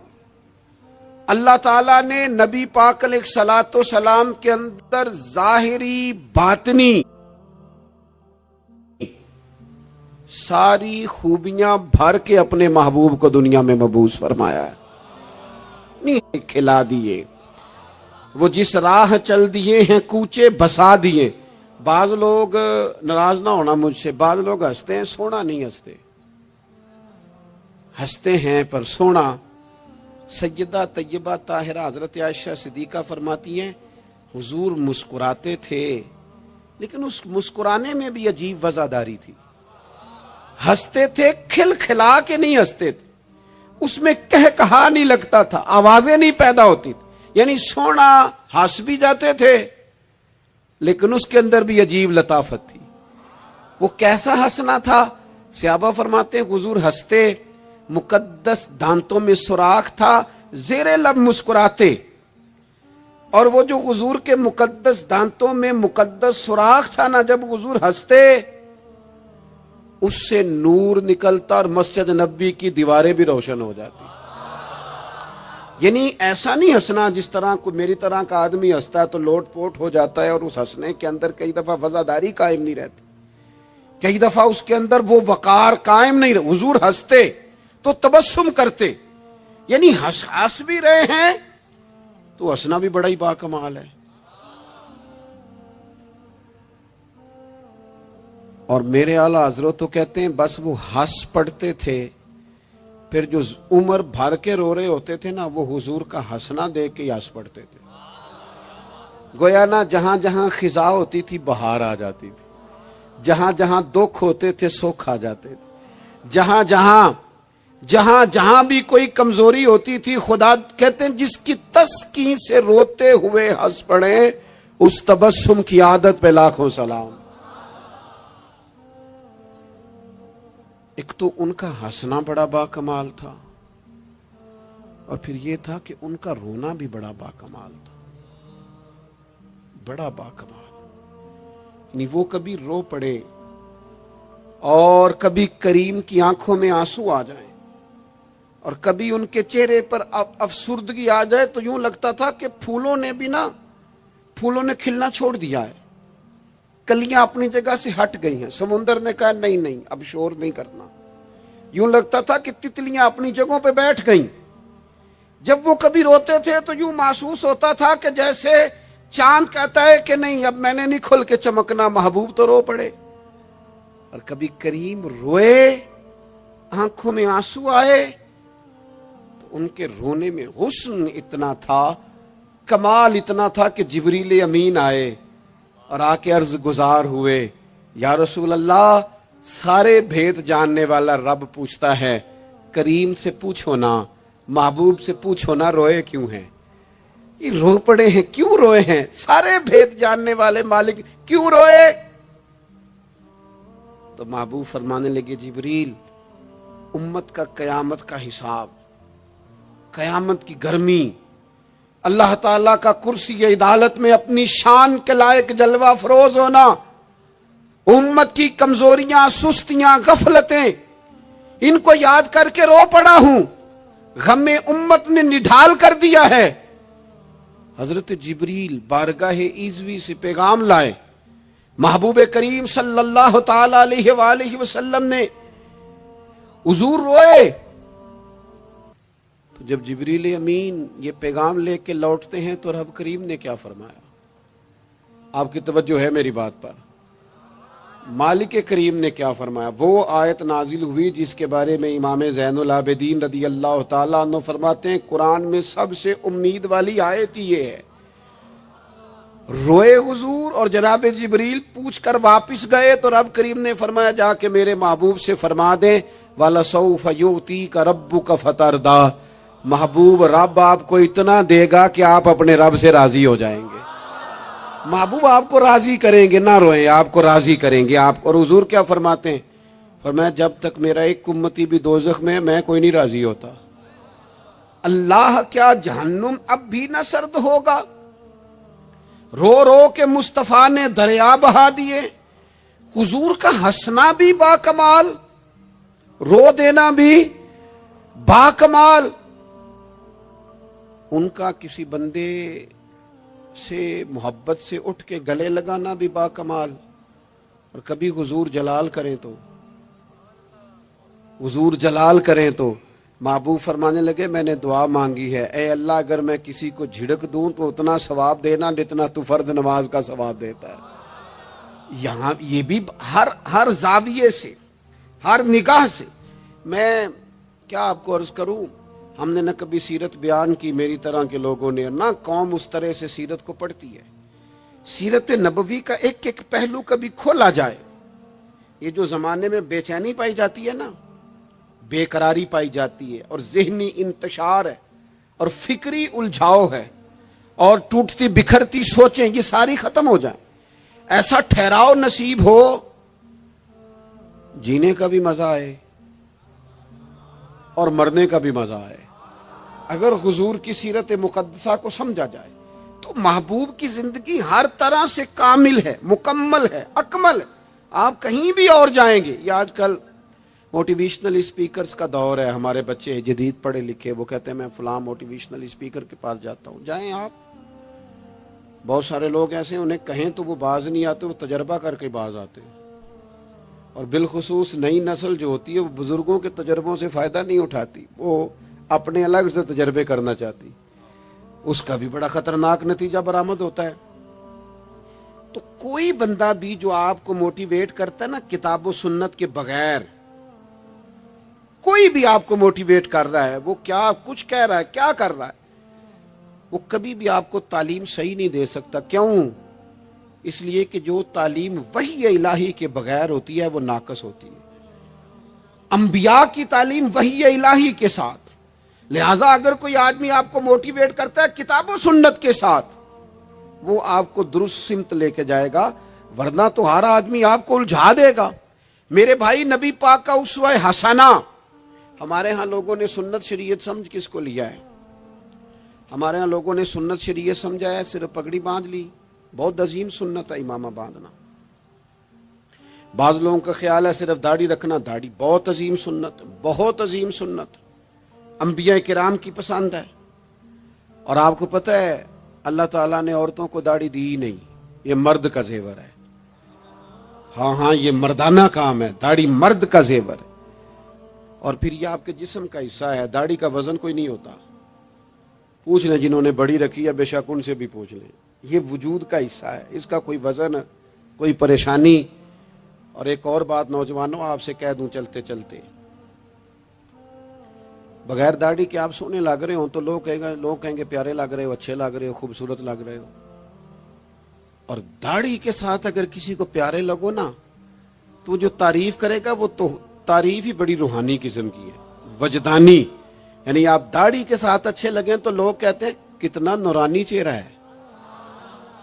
اللہ تعالیٰ نے نبی پاک علیہ الصلوۃ والسلام کے اندر ظاہری باطنی ساری خوبیاں بھر کے اپنے محبوب کو دنیا میں مبعوث فرمایا ہے، نہیں کھلا دیے، وہ جس راہ چل دیے ہیں کوچے بسا دیے۔ بعض لوگ ناراض نہ ہونا مجھ سے، بعض لوگ ہنستے ہیں، سونا نہیں ہنستے، ہنستے ہیں پر سونا۔ سیدہ طیبہ طاہرہ حضرت عائشہ صدیقہ فرماتی ہیں حضور مسکراتے تھے لیکن اس مسکرانے میں بھی عجیب وزاداری تھی، ہنستے تھے کھل کھلا کے نہیں ہنستے تھے، اس میں کہا نہیں لگتا تھا، آوازیں نہیں پیدا ہوتی تھی، یعنی سونا ہنس بھی جاتے تھے لیکن اس کے اندر بھی عجیب لطافت تھی۔ وہ کیسا ہنسنا تھا؟ صحابہ فرماتے ہیں حضور ہنستے، مقدس دانتوں میں سوراخ تھا، زیر لب مسکراتے، اور وہ جو حضور کے مقدس دانتوں میں مقدس سوراخ تھا نا، جب حضور ہنستے اس سے نور نکلتا اور مسجد نبی کی دیواریں بھی روشن ہو جاتی۔ یعنی ایسا نہیں ہنسنا جس طرح کوئی میری طرح کا آدمی ہنستا ہے تو لوٹ پوٹ ہو جاتا ہے اور اس ہنسنے کے اندر کئی دفعہ وزاداری قائم نہیں رہتی، کئی دفعہ اس کے اندر وہ وقار قائم نہیں رہتا۔ حضور ہنستے تو تبسم کرتے، یعنی ہنس بھی رہے ہیں تو ہنسنا بھی بڑا ہی باکمال ہے۔ اور میرے اعلیٰ حضرت تو کہتے ہیں بس وہ ہنس پڑتے تھے پھر جو عمر بھر کے رو رہے ہوتے تھے نا وہ حضور کا ہنسنا دیکھ کے ہنس پڑتے تھے. گویا نا جہاں جہاں خزاں ہوتی تھی بہار آ جاتی تھی, جہاں جہاں دکھ ہوتے تھے سکھ آ جاتے تھے, جہاں جہاں بھی کوئی کمزوری ہوتی تھی خدا کہتے ہیں جس کی تسکین سے روتے ہوئے ہنس پڑے اس تبسم کی عادت پہ لاکھوں سلام. ایک تو ان کا ہنسنا بڑا با کمال تھا اور پھر یہ تھا کہ ان کا رونا بھی بڑا با کمال تھا, بڑا با کمال. یعنی وہ کبھی رو پڑے اور کبھی کریم کی آنکھوں میں آنسو آ جائیں اور کبھی ان کے چہرے پر افسردگی آ جائے تو یوں لگتا تھا کہ پھولوں نے کھلنا چھوڑ دیا ہے, کلیاں اپنی جگہ سے ہٹ گئی ہیں. سمندر نے کہا نہیں اب شور نہیں کرنا. یوں لگتا تھا کہ تتلیاں اپنی جگہوں پہ بیٹھ گئیں. جب وہ کبھی روتے تھے تو یوں محسوس ہوتا تھا کہ جیسے چاند کہتا ہے کہ نہیں اب میں نے نہیں کھل کے چمکنا, محبوب تو رو پڑے. اور کبھی کریم روئے, آنکھوں میں آنسو آئے تو ان کے رونے میں حسن اتنا تھا, کمال اتنا تھا کہ جبریل امین آئے اور آ کے عرض گزار ہوئے, یا رسول اللہ سارے بھید جاننے والا رب پوچھتا ہے کریم سے پوچھو نا, محبوب سے پوچھو نا روئے کیوں ہیں, یہ رو پڑے ہیں کیوں روئے ہیں, سارے بھید جاننے والے مالک کیوں روئے. تو محبوب فرمانے لگے جبریل امت کا قیامت کا حساب, قیامت کی گرمی, اللہ تعالیٰ کا کرسی عدالت میں اپنی شان کے لائق جلوہ فروز ہونا, امت کی کمزوریاں سستیاں غفلتیں ان کو یاد کر کے رو پڑا ہوں, غم امت نے نڈھال کر دیا ہے. حضرت جبریل بارگاہ ایزوی سے پیغام لائے, محبوب کریم صلی اللہ تعالی علیہ وآلہ وسلم نے حضور روئے. تو جب جبریل امین یہ پیغام لے کے لوٹتے ہیں تو رب کریم نے کیا فرمایا؟ آپ کی توجہ ہے میری بات پر؟ مالک کریم نے کیا فرمایا؟ وہ آیت نازل ہوئی جس کے بارے میں امام زین العابدین رضی اللہ تعالیٰ عنہ فرماتے ہیں قرآن میں سب سے امید والی آیت یہ ہے. روئے حضور اور جناب جبریل پوچھ کر واپس گئے تو رب کریم نے فرمایا جا کے میرے محبوب سے فرما دیں وَلَسَوْفَ يُؤْتِيكَ رَبُّكَ فَتَرْضَىٰ, محبوب رب آپ کو اتنا دے گا کہ آپ اپنے رب سے راضی ہو جائیں گے. محبوب آپ کو راضی کریں گے, نہ روئیں, آپ کو راضی کریں گے آپ. اور حضور کیا فرماتے ہیں؟ فرمایا جب تک میرا ایک امتی بھی دوزخ میں کوئی نہیں راضی ہوتا. اللہ کیا جہنم اب بھی نہ سرد ہوگا؟ رو رو کے مصطفیٰ نے دریا بہا دیے. حضور کا ہنسنا بھی با کمال, رو دینا بھی با کمال. ان کا کسی بندے سے محبت سے اٹھ کے گلے لگانا بھی با کمال. اور کبھی حضور جلال کریں تو محبوب فرمانے لگے میں نے دعا مانگی ہے, اے اللہ اگر میں کسی کو جھڑک دوں تو اتنا ثواب دینا جتنا تو فرض نماز کا ثواب دیتا ہے. یہاں یہ بھی ہر زاویے سے, ہر نگاہ سے. میں کیا آپ کو عرض کروں, ہم نے نہ کبھی سیرت بیان کی میری طرح کے لوگوں نے, نہ قوم اس طرح سے سیرت کو پڑھتی ہے. سیرت نبوی کا ایک ایک پہلو کبھی کھولا جائے. یہ جو زمانے میں بے چینی پائی جاتی ہے نا, بے قراری پائی جاتی ہے اور ذہنی انتشار ہے اور فکری الجھاؤ ہے اور ٹوٹتی بکھرتی سوچیں, یہ ساری ختم ہو جائیں. ایسا ٹھہراؤ نصیب ہو, جینے کا بھی مزہ آئے اور مرنے کا بھی مزہ آئے. اگر حضور کی سیرت مقدسہ کو سمجھا جائے تو محبوب کی زندگی ہر طرح سے کامل ہے, مکمل ہے, اکمل ہے. آپ کہیں بھی اور جائیں گے. یہ آج کل موٹیویشنل اسپیکرز کا دور ہے. ہمارے بچے جدید پڑھے لکھے وہ کہتے ہیں میں فلاں موٹیویشنل اسپیکر کے پاس جاتا ہوں. جائیں آپ. بہت سارے لوگ ایسے انہیں کہیں تو وہ باز نہیں آتے, وہ تجربہ کر کے باز آتے ہیں. اور بالخصوص نئی نسل جو ہوتی ہے وہ بزرگوں کے تجربوں سے فائدہ نہیں اٹھاتی, وہ اپنے الگ سے تجربے کرنا چاہتی. اس کا بھی بڑا خطرناک نتیجہ برآمد ہوتا ہے. تو کوئی بندہ بھی جو آپ کو موٹیویٹ کرتا ہے نا کتاب و سنت کے بغیر, کوئی بھی آپ کو موٹیویٹ کر رہا ہے، وہ کیا کچھ کہہ رہا ہے، کیا کر رہا ہے، وہ کبھی بھی آپ کو تعلیم صحیح نہیں دے سکتا۔ کیوں؟ اس لیے کہ جو تعلیم وحی الہی کے بغیر ہوتی ہے وہ ناقص ہوتی ہے۔ انبیاء کی تعلیم وحی الہی کے ساتھ، لہذا اگر کوئی آدمی آپ کو موٹیویٹ کرتا ہے کتاب و سنت کے ساتھ، وہ آپ کو درست سمت لے کے جائے گا، ورنہ تو ہر آدمی آپ کو الجھا دے گا۔ میرے بھائی، نبی پاک کا اسوہ حسنہ، ہمارے ہاں لوگوں نے سنت شریعت سمجھ کس کو لیا ہے؟ ہمارے ہاں لوگوں نے سنت شریعت سمجھا ہے صرف پگڑی باندھ لی، بہت عظیم سنت ہے امامہ باندھنا۔ بعض لوگوں کا خیال ہے صرف داڑھی رکھنا، داڑھی بہت عظیم سنت، بہت عظیم سنت، انبیاء کرام کی پسند ہے۔ اور آپ کو پتہ ہے اللہ تعالیٰ نے عورتوں کو داڑھی دی ہی نہیں، یہ مرد کا زیور ہے۔ ہاں یہ مردانہ کام ہے، داڑھی مرد کا زیور ہے۔ اور پھر یہ آپ کے جسم کا حصہ ہے، داڑھی کا وزن کوئی نہیں ہوتا۔ پوچھ لیں جنہوں نے بڑی رکھی ہے، بے شک ان سے بھی پوچھ لیں، یہ وجود کا حصہ ہے، اس کا کوئی وزن، کوئی پریشانی۔ اور ایک اور بات نوجوانوں آپ سے کہہ دوں چلتے چلتے، بغیر داڑھی کے آپ سونے لگ رہے ہوں تو لوگ کہیں گے پیارے لگ رہے ہو، اچھے لگ رہے ہو، خوبصورت لگ رہے ہو۔ اور داڑھی کے ساتھ اگر کسی کو پیارے لگو نا تو جو تعریف کرے گا وہ تو تعریف ہی بڑی روحانی قسم کی ہے، وجدانی۔ یعنی آپ داڑھی کے ساتھ اچھے لگیں تو لوگ کہتے ہیں کتنا نورانی چہرہ ہے۔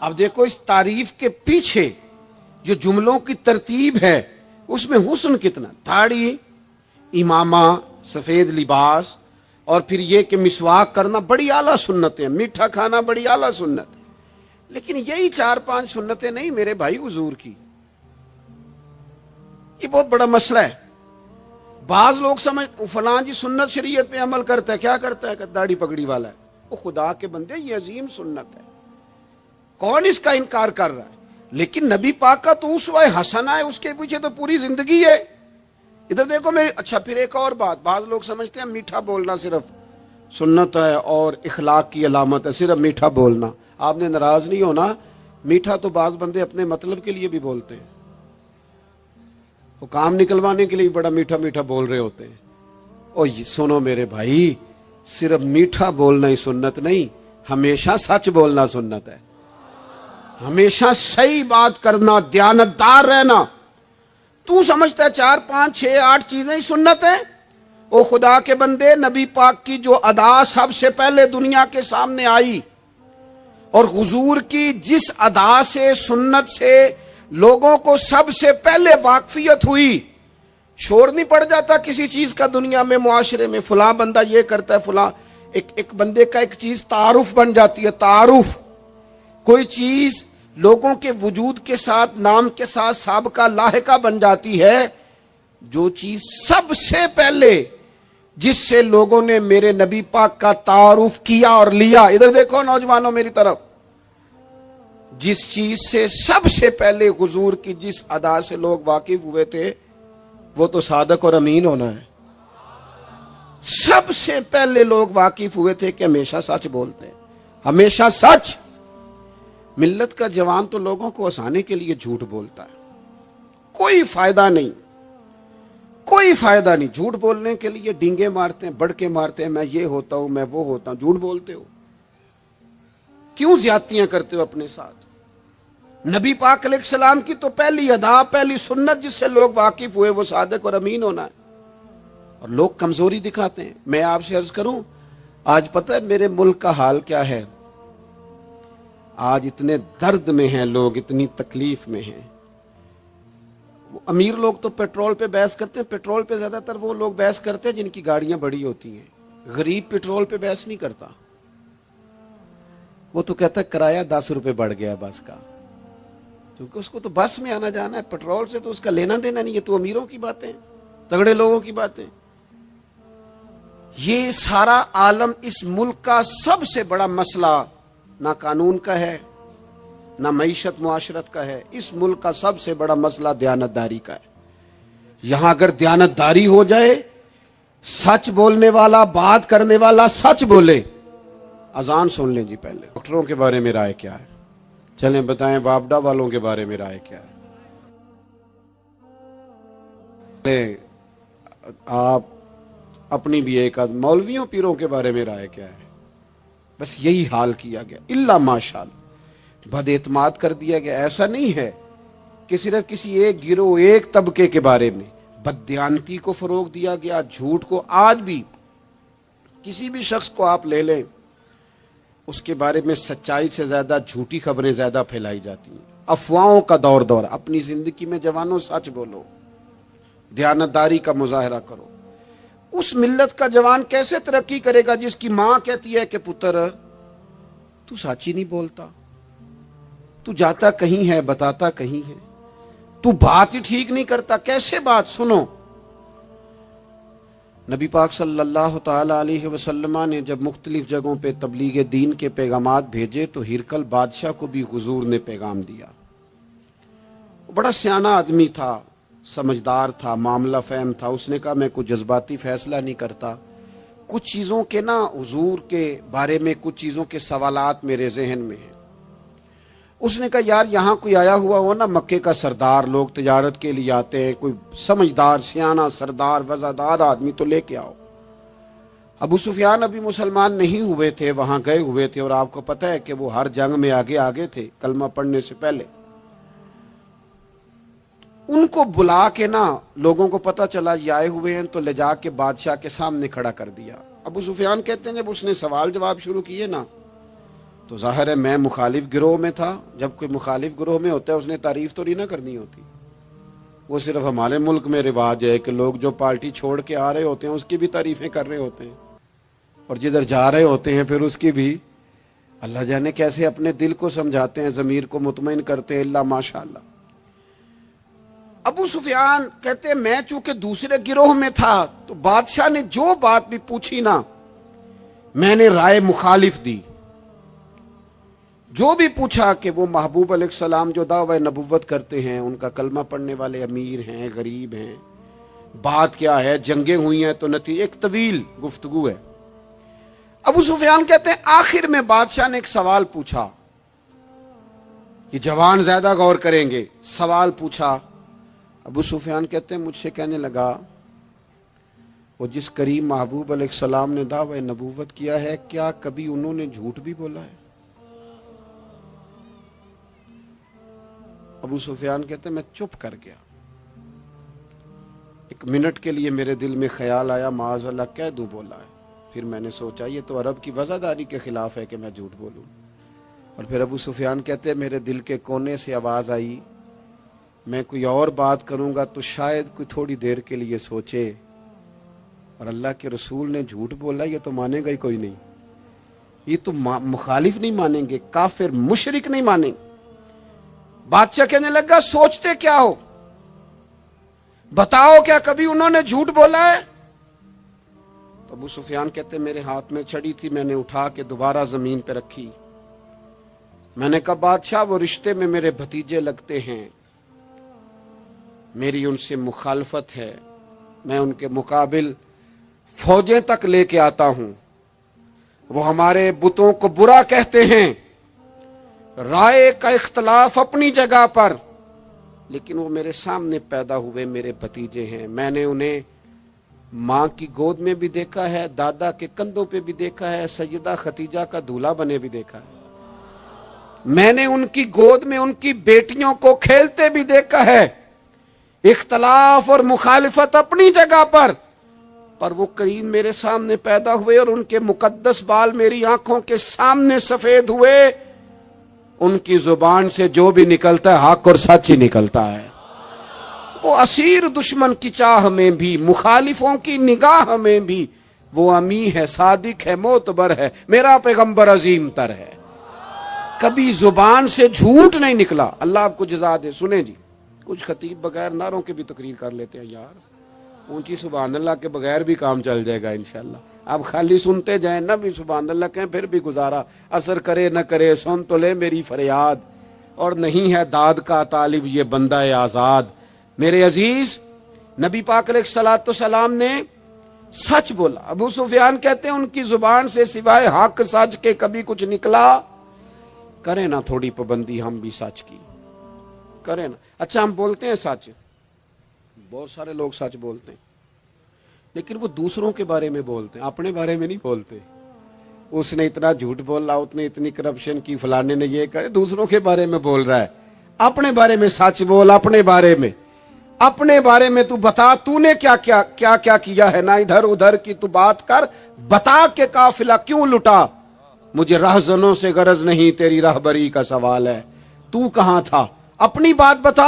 اب دیکھو اس تعریف کے پیچھے جو جملوں کی ترتیب ہے اس میں حسن کتنا، داڑھی، امامہ، سفید لباس، اور پھر یہ کہ مسواک کرنا بڑی اعلیٰ سنت ہے، میٹھا کھانا بڑی اعلیٰ سنت ہے۔ لیکن یہی 4-5 سنتیں نہیں میرے بھائی حضور کی، یہ بہت بڑا مسئلہ ہے۔ بعض لوگ سمجھ فلاں جی سنت شریعت پہ عمل کرتا ہے، کیا کرتا ہے کہ داڑھی پگڑی والا ہے، وہ خدا کے بندے یہ عظیم سنت ہے، کون اس کا انکار کر رہا ہے؟ لیکن نبی پاک کا تو اسوہ حسنہ ہے، اس کے پیچھے تو پوری زندگی ہے۔ ادھر دیکھو میری، اچھا پھر ایک اور بات، بعض لوگ سمجھتے ہیں میٹھا بولنا صرف سنت ہے اور اخلاق کی علامت ہے، صرف میٹھا بولنا۔ آپ نے ناراض نہیں ہونا، میٹھا تو بعض بندے اپنے مطلب کے لیے بھی بولتے ہیں، وہ کام نکلوانے کے لیے بڑا میٹھا میٹھا بول رہے ہوتے ہیں۔ اور سنو میرے بھائی، صرف میٹھا بولنا ہی سنت نہیں، ہمیشہ سچ بولنا سنت ہے، ہمیشہ صحیح بات کرنا، دیانتدار رہنا۔ تو سمجھتا ہے 4 5 6 8 چیزیں ہی سنت ہیں؟ او خدا کے بندے، نبی پاک کی جو ادا سب سے پہلے دنیا کے سامنے آئی اور حضور کی جس ادا سے، سنت سے لوگوں کو سب سے پہلے واقفیت ہوئی، شور نہیں پڑ جاتا کسی چیز کا دنیا میں، معاشرے میں فلاں بندہ یہ کرتا ہے، فلاں ایک بندے کا ایک چیز تعارف بن جاتی ہے۔ تعارف، کوئی چیز لوگوں کے وجود کے ساتھ، نام کے ساتھ سابقہ لاحقہ بن جاتی ہے۔ جو چیز سب سے پہلے جس سے لوگوں نے میرے نبی پاک کا تعارف کیا اور لیا، ادھر دیکھو نوجوانوں میری طرف، جس چیز سے سب سے پہلے حضور کی جس ادا سے لوگ واقف ہوئے تھے وہ تو صادق اور امین ہونا ہے۔ سب سے پہلے لوگ واقف ہوئے تھے کہ ہمیشہ سچ بولتے ہیں، ہمیشہ سچ۔ ملت کا جوان تو لوگوں کو ہنسانے کے لیے جھوٹ بولتا ہے، کوئی فائدہ نہیں، کوئی فائدہ نہیں۔ جھوٹ بولنے کے لیے ڈینگے مارتے ہیں، بڑکے مارتے ہیں، میں یہ ہوتا ہوں، میں وہ ہوتا ہوں۔ جھوٹ بولتے ہو، کیوں زیادتیاں کرتے ہو اپنے ساتھ؟ نبی پاک علیہ السلام کی تو پہلی ادا، پہلی سنت جس سے لوگ واقف ہوئے وہ صادق اور امین ہونا ہے، اور لوگ کمزوری دکھاتے ہیں۔ میں آپ سے عرض کروں، آج پتہ ہے میرے ملک کا حال کیا ہے؟ آج اتنے درد میں ہیں لوگ، اتنی تکلیف میں ہیں۔ امیر لوگ تو پیٹرول پہ بحث کرتے ہیں، پیٹرول پہ زیادہ تر وہ لوگ بحث کرتے ہیں جن کی گاڑیاں بڑی ہوتی ہیں۔ غریب پیٹرول پہ بحث نہیں کرتا، وہ تو کہتا ہے کرایہ 10 روپے بڑھ گیا بس کا، کیونکہ اس کو تو بس میں آنا جانا ہے، پیٹرول سے تو اس کا لینا دینا نہیں۔ یہ تو امیروں کی باتیں، تگڑے لوگوں کی باتیں۔ یہ سارا عالم، اس ملک کا سب سے بڑا مسئلہ نہ قانون کا ہے، نہ معیشت معاشرت کا ہے، اس ملک کا سب سے بڑا مسئلہ دیانتداری کا ہے۔ یہاں اگر دیانتداری ہو جائے، سچ بولنے والا، بات کرنے والا سچ بولے۔ اذان سن لیں جی پہلے، ڈاکٹروں کے بارے میں رائے کیا ہے؟ چلیں بتائیں وابڈا والوں کے بارے میں رائے کیا ہے؟ آپ اپنی بھی ایک آدھ مولویوں پیروں کے بارے میں رائے کیا ہے؟ بس یہی حال کیا گیا، الا ماشاءاللہ بد اعتماد کر دیا گیا۔ ایسا نہیں ہے کہ صرف کسی ایک گروہ ایک طبقے کے بارے میں بددیانتی کو فروغ دیا گیا، جھوٹ کو۔ آج بھی کسی بھی شخص کو آپ لے لیں، اس کے بارے میں سچائی سے زیادہ جھوٹی خبریں زیادہ پھیلائی جاتی ہیں۔ افواہوں کا دور اپنی زندگی میں جوانوں سچ بولو، دیانتداری کا مظاہرہ کرو۔ اس ملت کا جوان کیسے ترقی کرے گا جس کی ماں کہتی ہے کہ پتر تو سچ ہی نہیں بولتا، تو جاتا کہیں ہے بتاتا کہیں ہے، تو بات ہی ٹھیک نہیں کرتا، کیسے بات سنو۔ نبی پاک صلی اللہ تعالی علیہ وسلم نے جب مختلف جگہوں پہ تبلیغ دین کے پیغامات بھیجے تو ہرقل بادشاہ کو بھی حضور نے پیغام دیا۔ وہ بڑا سیانہ آدمی تھا، سمجھدار تھا، معاملہ فہم تھا۔ اس نے کہا میں کوئی جذباتی فیصلہ نہیں کرتا، کچھ چیزوں کے حضور کے بارے میں کچھ چیزوں کے سوالات میرے ذہن میں ہیں۔ اس نے کہا یار یہاں کوئی آیا ہوا ہو نا، مکے کا سردار، لوگ تجارت کے لیے آتے ہیں، کوئی سمجھدار سیانہ سردار وزادار آدمی تو لے کے آؤ۔ ابو سفیان ابھی مسلمان نہیں ہوئے تھے، وہاں گئے ہوئے تھے، اور آپ کو پتہ ہے کہ وہ ہر جنگ میں آگے تھے کلمہ پڑھنے سے پہلے۔ ان کو بلا کے لوگوں کو پتہ چلا یہ آئے ہوئے ہیں، تو لے جا کے بادشاہ کے سامنے کھڑا کر دیا۔ ابو سفیان کہتے ہیں جب اس نے سوال جواب شروع کیے تو ظاہر ہے میں مخالف گروہ میں تھا۔ جب کوئی مخالف گروہ میں ہوتا ہے اس نے تعریف تو نہیں نہ کرنی ہوتی۔ وہ صرف ہمارے ملک میں رواج ہے کہ لوگ جو پارٹی چھوڑ کے آ رہے ہوتے ہیں اس کی بھی تعریفیں کر رہے ہوتے ہیں، اور جدھر جا رہے ہوتے ہیں پھر اس کی بھی۔ اللہ جانے کیسے اپنے دل کو سمجھاتے ہیں، ضمیر کو مطمئن کرتے ہیں، اللہ ماشاءاللہ۔ ابو سفیان کہتے ہیں میں چونکہ دوسرے گروہ میں تھا تو بادشاہ نے جو بات بھی پوچھی میں نے رائے مخالف دی۔ جو بھی پوچھا کہ وہ محبوب علیہ السلام جو دعوی نبوت کرتے ہیں، ان کا کلمہ پڑھنے والے امیر ہیں، غریب ہیں، بات کیا ہے، جنگیں ہوئی ہیں تو نتیجہ، ایک طویل گفتگو ہے۔ ابو سفیان کہتے ہیں آخر میں بادشاہ نے ایک سوال پوچھا، یہ جوان زیادہ غور کریں گے، سوال پوچھا۔ ابو سفیان کہتے ہیں مجھ سے کہنے لگا وہ جس کریم محبوب علیہ السلام نے دعوی نبوت کیا ہے کیا کبھی انہوں نے جھوٹ بھی بولا ہے؟ ابو سفیان کہتے ہیں میں چپ کر گیا۔ ایک منٹ کے لیے میرے دل میں خیال آیا معاذ اللہ کہہ دوں بولا ہے، پھر میں نے سوچا یہ تو عرب کی وزاداری کے خلاف ہے کہ میں جھوٹ بولوں۔ اور پھر ابو سفیان کہتے ہیں میرے دل کے کونے سے آواز آئی میں کوئی اور بات کروں گا تو شاید کوئی تھوڑی دیر کے لیے سوچے، اور اللہ کے رسول نے جھوٹ بولا یہ تو مانے گا ہی کوئی نہیں، یہ تو مخالف نہیں مانیں گے، کافر مشرک نہیں مانیں گے۔ بادشاہ کہنے لگا سوچتے کیا ہو، بتاؤ کیا کبھی انہوں نے جھوٹ بولا ہے؟ تو ابو سفیان کہتے میرے ہاتھ میں چھڑی تھی، میں نے اٹھا کے دوبارہ زمین پہ رکھی۔ میں نے کہا بادشاہ وہ رشتے میں میرے بھتیجے لگتے ہیں، میری ان سے مخالفت ہے، میں ان کے مقابل فوجیں تک لے کے آتا ہوں، وہ ہمارے بتوں کو برا کہتے ہیں، رائے کا اختلاف اپنی جگہ پر، لیکن وہ میرے سامنے پیدا ہوئے میرے بھتیجے ہیں، میں نے انہیں ماں کی گود میں بھی دیکھا ہے، دادا کے کندھوں پہ بھی دیکھا ہے، سیدہ خدیجہ کا دولہا بنے بھی دیکھا ہے، میں نے ان کی گود میں ان کی بیٹیوں کو کھیلتے بھی دیکھا ہے۔ اختلاف اور مخالفت اپنی جگہ پر وہ کریم میرے سامنے پیدا ہوئے اور ان کے مقدس بال میری آنکھوں کے سامنے سفید ہوئے، ان کی زبان سے جو بھی نکلتا ہے حق اور سچ ہی نکلتا ہے۔ وہ اسیر دشمن کی چاہ میں بھی، مخالفوں کی نگاہ میں بھی وہ امی ہے، صادق ہے، معتبر ہے، میرا پیغمبر عظیم تر ہے، کبھی زبان سے جھوٹ نہیں نکلا۔ اللہ آپ کو جزا دے۔ سنیں جی، کچھ خطیب بغیر نعروں کے بھی تقریر کر لیتے ہیں یار، اونچی سبحان اللہ کے بغیر بھی کام چل جائے گا انشاءاللہ۔ آپ خالی سنتے جائیں نہ بھی سبحان اللہ کہیں پھر بھی گزارا، اثر کرے نہ کرے سن تو لے میری فریاد، اور نہیں ہے داد کا طالب یہ بندہ آزاد۔ میرے عزیز نبی پاک علیہ الصلوۃ والسلام نے سچ بولا۔ ابو سفیان کہتے ہیں ان کی زبان سے سوائے حق سچ کے کبھی کچھ نکلا؟ کریں نا تھوڑی پابندی ہم بھی سچ کی، کریں نا۔ اچھا ہم بولتے ہیں سچ، بہت سارے لوگ سچ بولتے ہیں، لیکن وہ دوسروں کے بارے میں بولتے ہیں, اپنے بارے میں نہیں بولتے. اس نے اتنا جھوٹ بولا, اس نے اتنی کرپشن کی, فلانے نے یہ کرے, دوسروں کے بارے میں بول رہا ہے. اپنے بارے میں سچ بول, اپنے بارے میں تو بتا تو نے کیا کیا ہے. نہ ادھر ادھر کی تو بات کر, بتا کہ قافلہ کیوں لٹا. مجھے راہزنوں سے غرض نہیں, تیری راہبری کا سوال ہے. تو کہاں تھا, اپنی بات بتا.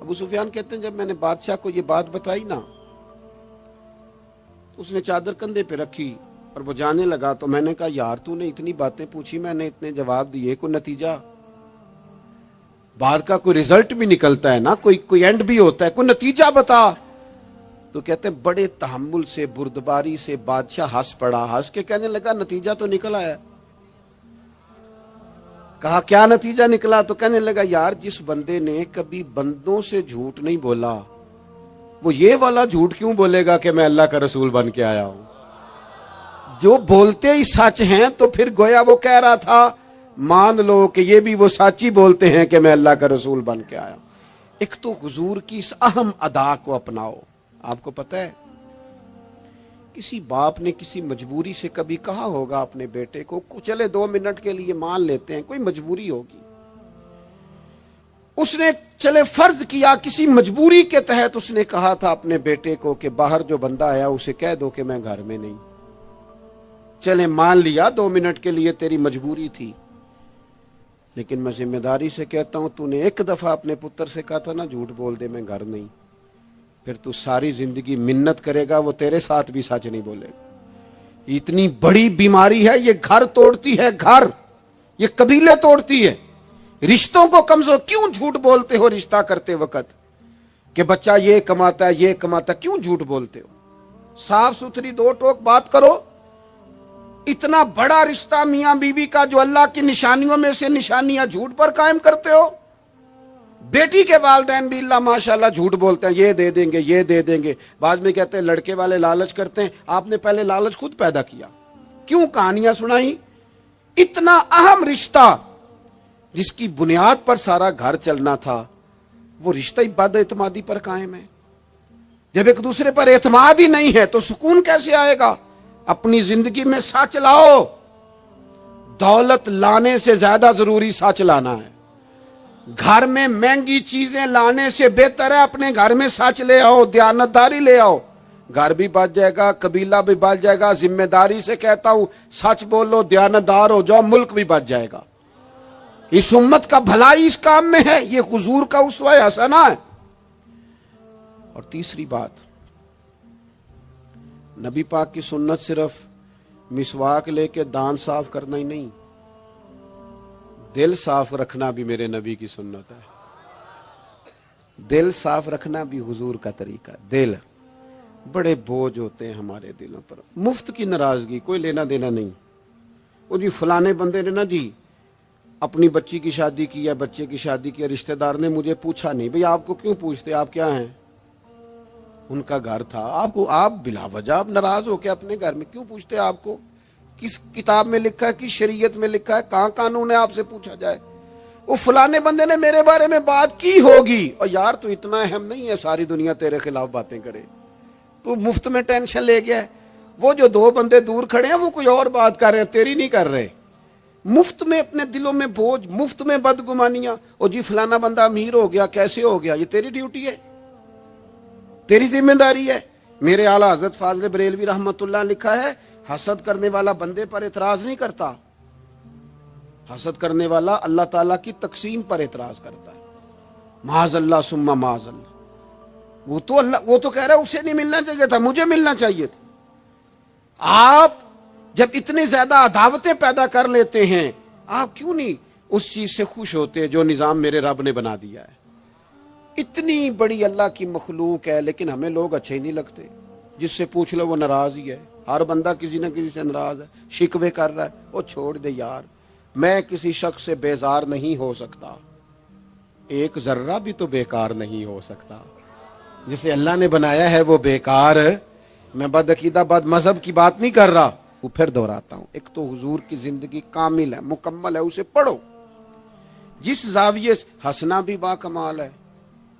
ابو سفیان کہتے ہیں جب میں نے بادشاہ کو یہ بات بتائی نا, اس نے چادر کندھے پہ رکھی اور وہ جانے لگا, تو میں نے کہا یار تو نے اتنی باتیں پوچھی, میں نے اتنے جواب دیے, کوئی نتیجہ بات کا کوئی ریزلٹ بھی نکلتا ہے نا, کوئی اینڈ بھی ہوتا ہے, کوئی نتیجہ بتا. تو کہتے ہیں بڑے تحمل سے, بردباری سے بادشاہ ہنس پڑا. ہنس کے کہنے لگا نتیجہ تو نکل آیا. کہا کیا نتیجہ نکلا؟ تو کہنے لگا یار جس بندے نے کبھی بندوں سے جھوٹ نہیں بولا, وہ یہ والا جھوٹ کیوں بولے گا کہ میں اللہ کا رسول بن کے آیا ہوں. جو بولتے ہی سچ ہیں تو پھر گویا وہ کہہ رہا تھا مان لو کہ یہ بھی وہ سچ ہی بولتے ہیں کہ میں اللہ کا رسول بن کے آیا ہوں. ایک تو حضور کی اس اہم ادا کو اپناؤ. آپ کو پتہ ہے کسی باپ نے کسی مجبوری سے کبھی کہا ہوگا اپنے بیٹے کو چلے 2 منٹ کے لیے مان لیتے ہیں, کوئی مجبوری ہوگی, اس نے چلے فرض کیا کسی مجبوری کے تحت اس نے کہا تھا اپنے بیٹے کو کہ باہر جو بندہ آیا اسے کہہ دو کہ میں گھر میں نہیں. چلے مان لیا 2 منٹ کے لیے تیری مجبوری تھی, لیکن میں ذمہ داری سے کہتا ہوں تو نے ایک دفعہ اپنے پتر سے کہا تھا نا جھوٹ بول دے میں گھر نہیں, پھر تو ساری زندگی منت کرے گا وہ تیرے ساتھ بھی سچ نہیں بولے گا. اتنی بڑی بیماری ہے یہ, گھر توڑتی ہے, گھر یہ قبیلے توڑتی ہے, رشتوں کو کمزور. کیوں جھوٹ بولتے ہو رشتہ کرتے وقت کہ بچہ یہ کماتا ہے یہ کماتا ہے, کیوں جھوٹ بولتے ہو؟ صاف ستھری 2 ٹوک بات کرو. اتنا بڑا رشتہ میاں بیوی کا جو اللہ کی نشانیوں میں سے نشانیاں جھوٹ پر قائم کرتے ہو. بیٹی کے والدین بھی اللہ ماشاءاللہ جھوٹ بولتے ہیں, یہ دے دیں گے یہ دے دیں گے. بعد میں کہتے ہیں لڑکے والے لالچ کرتے ہیں, آپ نے پہلے لالچ خود پیدا کیا, کیوں کہانیاں سنائی. اتنا اہم رشتہ جس کی بنیاد پر سارا گھر چلنا تھا, وہ رشتہ بد اعتمادی پر قائم ہے. جب ایک دوسرے پر اعتماد ہی نہیں ہے تو سکون کیسے آئے گا؟ اپنی زندگی میں سچ لاؤ. دولت لانے سے زیادہ ضروری سچ لانا ہے. گھر میں مہنگی چیزیں لانے سے بہتر ہے اپنے گھر میں سچ لے آؤ, دیانتداری لے آؤ. گھر بھی بچ جائے گا, قبیلہ بھی بچ جائے گا. ذمہ داری سے کہتا ہوں سچ بولو, دیانتدار ہو جاؤ, ملک بھی بچ جائے گا. اس امت کا بھلائی اس کام میں ہے. یہ حضور کا اسوہ حسنہ ہے. اور تیسری بات, نبی پاک کی سنت صرف مسواک لے کے دانت صاف کرنا ہی نہیں, دل صاف رکھنا بھی میرے نبی کی سنت ہے. دل صاف رکھنا بھی حضور کا طریقہ. دل بڑے بوجھ ہوتے ہیں ہمارے دلوں پر, مفت کی ناراضگی, کوئی لینا دینا نہیں. وہ جی فلانے بندے نے نا جی اپنی بچی کی شادی کی یا بچے کی شادی کی, رشتہ دار نے مجھے پوچھا نہیں. بھئی آپ کو کیوں پوچھتے, آپ کیا ہیں؟ ان کا گھر تھا. آپ بلا وجہ آپ ناراض ہو کے اپنے گھر میں کیوں پوچھتے؟ آپ کو کس کتاب میں لکھا ہے, کس شریعت میں لکھا ہے, کہاں قانون ہے آپ سے پوچھا جائے؟ وہ فلانے بندے نے میرے بارے میں بات کی ہوگی. اور یار تو اتنا اہم نہیں ہے ساری دنیا تیرے خلاف باتیں کرے, تو مفت میں ٹینشن لے گیا ہے. وہ جو 2 بندے دور کھڑے ہیں وہ کوئی اور بات کر رہے ہیں, تیری نہیں کر رہے. مفت میں اپنے دلوں میں بوجھ, مفت میں بدگمانیاں. اور جی فلانا بندہ امیر ہو گیا, کیسے ہو گیا؟ یہ تیری ڈیوٹی ہے, تیری ذمہ داری ہے. میرے اعلیٰ حضرت فاضل بریلوی رحمت اللہ لکھا ہے, حسد کرنے والا بندے پر اعتراض نہیں کرتا, حسد کرنے والا اللہ تعالیٰ کی تقسیم پر اعتراض کرتا ہے. معاذ اللہ ثم معاذ اللہ. وہ تو کہہ رہا ہے اسے نہیں ملنا چاہیے تھا, مجھے ملنا چاہیے تھا. آپ جب اتنی زیادہ عداوتیں پیدا کر لیتے ہیں, آپ کیوں نہیں اس چیز سے خوش ہوتے جو نظام میرے رب نے بنا دیا ہے؟ اتنی بڑی اللہ کی مخلوق ہے, لیکن ہمیں لوگ اچھے ہی نہیں لگتے. جس سے پوچھ لو وہ ناراض ہی ہے. ہر بندہ کسی نہ کسی سے ناراض ہے, شکوے کر رہا ہے. وہ چھوڑ دے یار, میں کسی شخص سے بیزار نہیں ہو سکتا, ایک ذرہ بھی تو بیکار نہیں ہو سکتا. جسے اللہ نے بنایا ہے وہ بیکار. میں بدعقیدہ بد مذہب کی بات نہیں کر رہا. وہ پھر دہراتا ہوں, ایک تو حضور کی زندگی کامل ہے, مکمل ہے, اسے پڑھو. جس زاویے سے ہنسنا بھی با کمال ہے,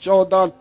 14